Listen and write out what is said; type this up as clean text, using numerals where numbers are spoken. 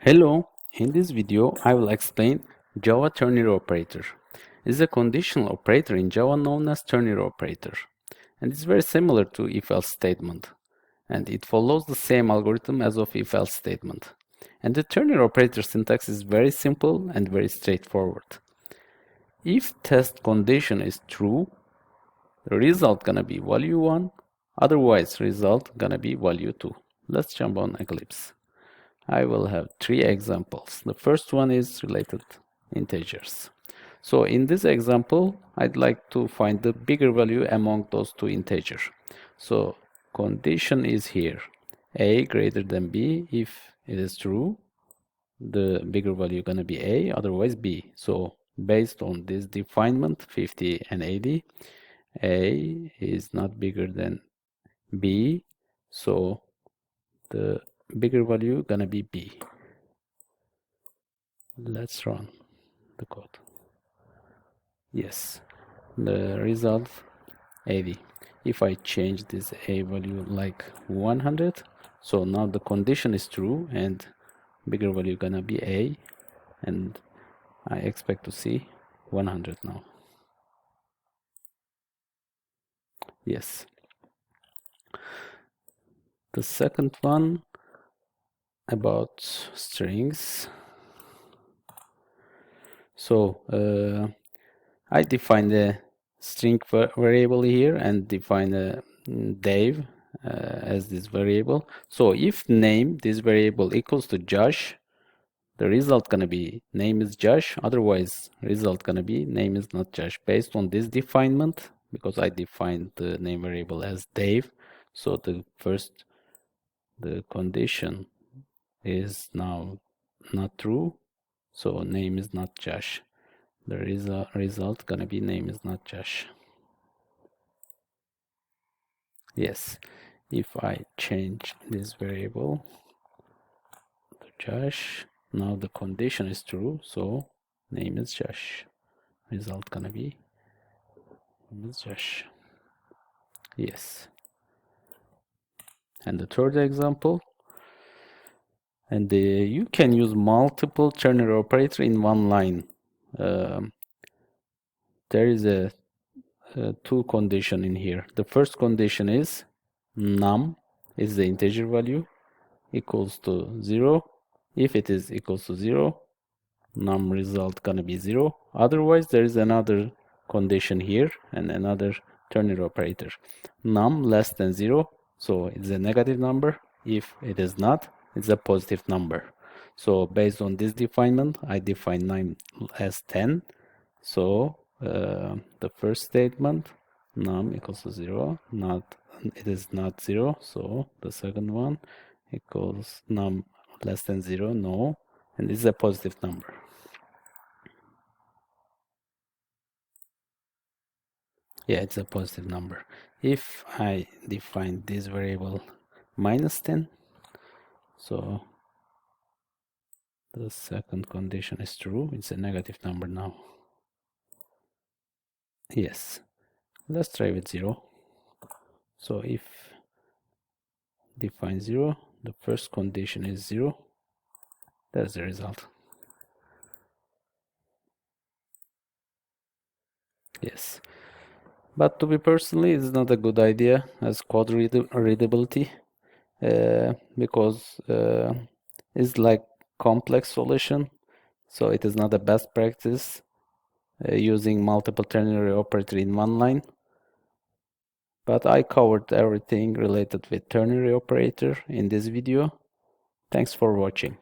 Hello, in this video I will explain Java ternary operator. It is a conditional operator in Java known as ternary operator, and it's very similar to if-else statement, and it follows the same algorithm as of if-else statement. And the ternary operator syntax is very simple and very straightforward. If test condition is true, the result gonna be value 1, otherwise result gonna be value 2. Let's jump on Eclipse. I will have 3 examples. The first one is related integers. So in this example, I'd like to find the bigger value among those two integers. So condition is here, a greater than b. If it is true, the bigger value gonna be a, otherwise b. So based on this definement 50 and 80, a is not bigger than b, so the bigger value gonna be b. Let's run the code. Yes, the result 80. If I change this a value like 100, so now the condition is true and bigger value gonna be a, and I expect to see 100 now. Yes. The second one about strings. So I define the string variable here and define a Dave as this variable. So if name, this variable, equals to Josh, the result gonna be name is Josh, otherwise result gonna be name is not Josh. Based on this definement, because I defined the name variable as Dave, so the condition is now not true, so name is not Josh. The result gonna be name is not Josh. Yes, if I change this variable to Josh, now the condition is true, so name is Josh. Result gonna be name is Josh. Yes. And the third example, and you can use multiple ternary operator in one line. There is a two condition in here. The first condition is num is the integer value equals to 0. If it is equals to 0, num result gonna be 0. Otherwise, there is another condition here and another ternary operator. Num less than 0, so it's a negative number. If it is not, it's a positive number. So based on this definement, I define num as 10. So the first statement, num equals to 0, it is not 0. So the second one equals num less than 0, no, and this is a positive number. Yeah, it's a positive number. If I define this variable minus 10, so the second condition is true, it's a negative number now. Yes, let's try with 0. So if define 0, the first condition is 0, that's the result. Yes, but to be personally, it's not a good idea as code readability because it's like complex solution, so it is not the best practice using multiple ternary operator in one line. But I covered everything related with ternary operator in this video. Thanks for watching.